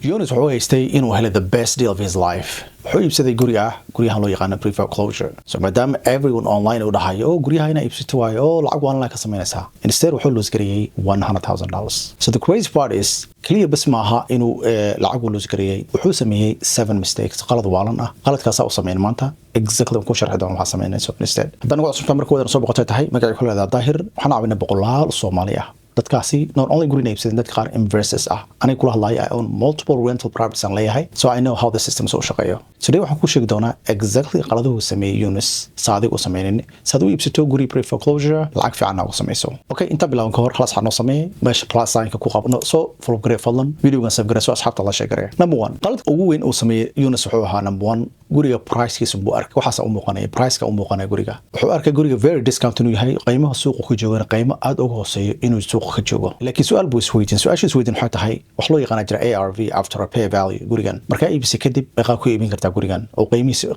Yunis wuxuu haystay inuu helay the best deal of his life. Wuxuu iibsaday guryahan loo yaqaan pre-foreclosure. So maadaama everyone online uu dhahayo guryaha inay iibsato waayo lacag waan la ka sameynaysaa. Instead wuxuu lose gariyay $100,000. So the crazy part is kaliya bas maaha inuu lacag uu lose gariyay. Wuxuu sameeyay 7 mistakes qalad waalan ah. Qaladkaas uu sameeyay maanta exactly ku sharxay doon waxa sameynayso instead. Haddana waxa cusubta markii wadana soo boqotay tahay magaca ku leedahay Dahir waxaan caawinay boqolaal Somali ah. dadkaasi not only guri iibsadeen dadka qaar investors ah aniga kula hadlayo I own multiple rental properties aan leeyahay so I know how the system soo shaqeeyo today waxaan ku sheegi doonaa exactly qaladuhu sameeyay Yunis saadiq uu sameeyay saad u iibsato guri pre-foreclosure lacag fiican uu sameeyso okay inta bilawan ka hor خلاص waxaan sameeyay meesha plus sign ka ku qabno so follow grade fadlan video-gan subscribe so asxaabta la sheegay number 1 qalad ugu weyn uu sameeyay Yunis wuxuu ahaa number 1 guriga price-kiisa buu arkay waxaas uu muuqanay price-ka uu muuqanay guriga wuxuu arkay guriga very discount inuu yahay qiimaha suuqa ku jooga qiimo aad uga hooseeyo inuu suuqa ka joogo laakiin su'aal buu isweydiin su'aashiis weydiin waxa tahay wax loo yaqaan jira ARV after repair value gurigan marka iibsi kadib meeqa ku iibin kartaa gurigan oo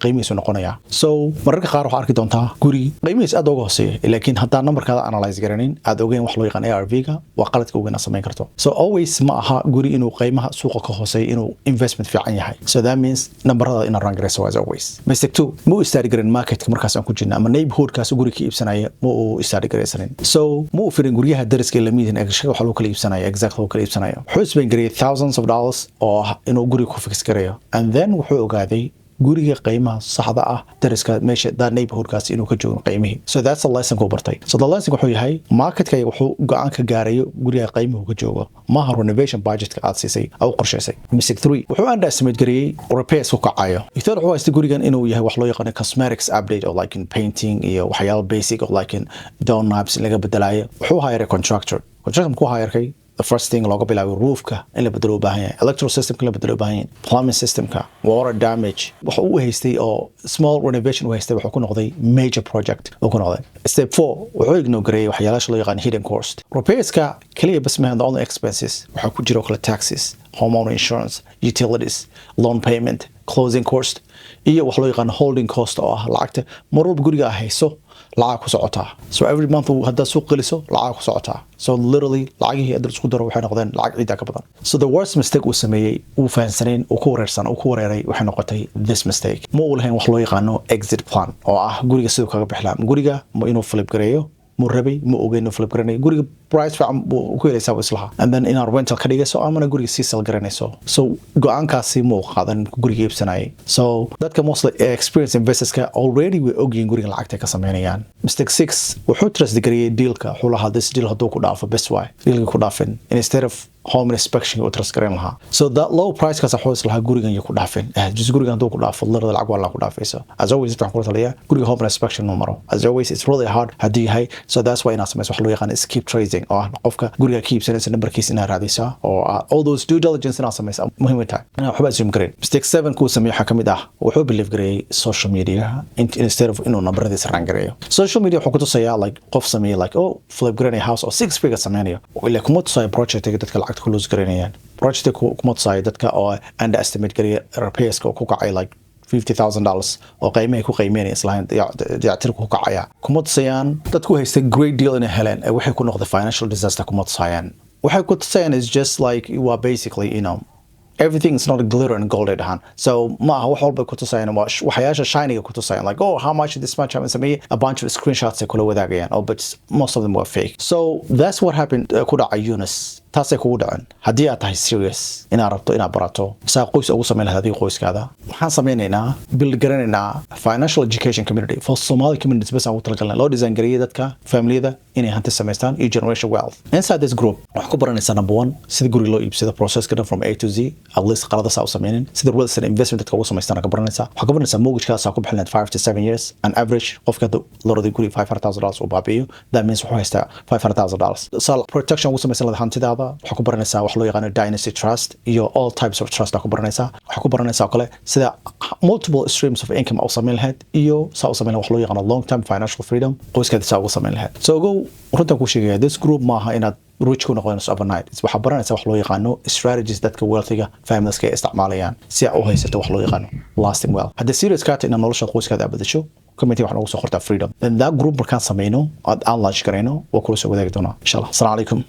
qiimihiisu noqonaya so mararka qaar waxa arki doontaa guri qiimihiis aad uga hooseeyo laakiin haddii numberkaada analyze garanin aad ogeyn wax loo yaqaan ARV-ga waa qaladka ugu weyn sameyn karto so always ma aha guri inuu qiimaha suuqa ka hooseeyo inuu investment fiican yahay so that means numberada in run garayso as always mistake 2 mu istari garan marketka markaas aan ku jirnaa ama neighborhoodkaas guri ka iibsanaya mu istari garaysanin so mu firin guryaha dariska la miidin waxa loo kala iibsanayo exactly loo kala iibsanayo wuxuu isbeen gariyay thousands of dollars oo inuu guri ku fix gareeyo and then wuxuu ogaaday guriga qiimaha saxda ah dariska meesha that neighborhoodkaas inuu ka joogo qiimihii so that's the lesson ku bartay so the lesson wuxuu yahay marketka wuxuu go'aan ka gaarayo guriga qiimuhu ka joogo maaha renovation budget-ka aad siisay aw qorshaysay mistake 3 wuxuu underestimate gariyay repairs ku kacayo ithor wuxuu haystay gurigan inuu yahay wax loo yaqaan cosmetics update or like in painting iyo waxyaalo basic or like in door knobs laga bedelayo wuxuu hire contractor ku hayarkay the first thing looga bilaabo roofka in la bedelo baahan yahay electrical system la bedelo baahan yahay plumbing systemka water damage waxa uu haystay oo small renovation uu haystay wuxuu ku noqday major project oo ku noqday step 4 wuxuu ignore waxyaalaha loo yaqaan hidden cost repairska kaliya bas ma the only expenses waxa ku jira kala taxes homeowner insurance utilities loan payment closing cost iyo wax loo yaqaan holding cost oo ah lacagta marwalba guriga hayso lacag ku socota so every month hadda suuq geliso lacag ku socota so literally lacagii aad isku daro waxay noqdeen lacag ciida ka badan so the worst mistake uu sameeyay uu fahansaneen uu ku wareeray waxay noqotay this mistake ma uu lahayn wax loo yaqaan exit plan oo ah guriga sidoo kaga bixlaan guriga ma inuu flip gareeyo mu rabay ma ogeyn flip garanay guriga price fiican uu ku helaysaa islaha and then in our rental ka dhigayso amana guriga si sal garanayso so go'aankaasi ma qaadan guriga iibsanay so dadka mostly experienced investors ka already we ogyin guriga lacagta ka sameynayaan mistake 6 wuxuu trust degree dealka wuxuu lahaa this deal haduu ku dhaafo best way dealka ku dhaafin instead of home inspection oo trust garan lahaa so that low price ka saxoos lahaa gurigan iyo ku dhaafin just gurigan haduu ku dhaafo lirada lacag wala ku dhaafayso as always waxaan ku talaya guriga home inspection no maro as always it's really hard hadii hay so that's why inaas wax loo yaqaan is keep trading oo qofka guriga ka iibsanaysa numberkiisa inaad raadaysaa oo all those due diligence inaad samaysaa muhiim tahay waxba zoom gareyn mistake 7 ku sameeyo waxa kamid ah wuxuu believe gareey social media instead of inuu numberadiisa raan gareeyo social media wuxuu ku tusayaa like qof sameeyo like oh flip gareey house or 6 figure sameeyo ila kuma tusayo project dadka lacagta ku lose gareynayaan project kuma tusayo dadka oo underestimate gareey repairs ku kacay like $50,000 oo qiimaha ku qiimeynay islahayn dayactirku ku kacaya kuma tusayaan dadku haystay great deal in Helen waxay ku noqday financial disaster kuma tusayaan waxay ku tusayaan is just like you are basically you know everything is not a glitter and gold at hand so ma wax walba ku tusayaan waxyaasha shiny ku tusayaan like oh how much this much happens to me a bunch of screenshots ay kula wadaagayaan oh but most of them were fake so that's what happened ku dhacay Yunis taasay kugu dhacan haddii aad tahay serious inaad rabto inaad barato saa qoys ugu sameyn lahayd qoyskaada waxaan sameynaynaa build garanaynaa financial education community for Somali communities bas aan u talagalnay loo design gareeyay dadka familiyada inay hanti samaystaan iyo generation wealth inside this group wax ku baranaysaa number 1 sida guri loo iibsado process ka from A to Z at least qalada saa u sameynin sida real estate investment dadka ugu samaystaan ka baranaysaa wax ka baranaysaa mortgage-kaas ku bixin 5 to 7 years an average qofka loradi guri $500,000 u baabiyo that means wuxuu haystaa $500,000 so protection ugu samaysan lahayd hantidaada waxa ku baranaysaa wax loo yaqaan dynasty trust iyo all types of trust ku baranaysaa waxa ku baranaysaa kale sida multiple streams of income oo sameyn lahayd iyo saa u sameyn wax loo yaqaan long term financial freedom qoyskaada saa ugu sameyn lahayd so go runta ku sheegaya this group maaha inaad rich ku noqonayso overnight waxa baranaysaa wax loo yaqaan strategies dadka wealthiga families ka isticmaalayaan si ay u haysato wax loo yaqaan lasting wealth hadda serious ka tahay nolosha qoyskaada abadasho committee waxaan ugu soo qortaa freedom then that group markaan sameyno aad launch gareyno waa kula soo wadaagi doonaa insha Allah assalamu alaykum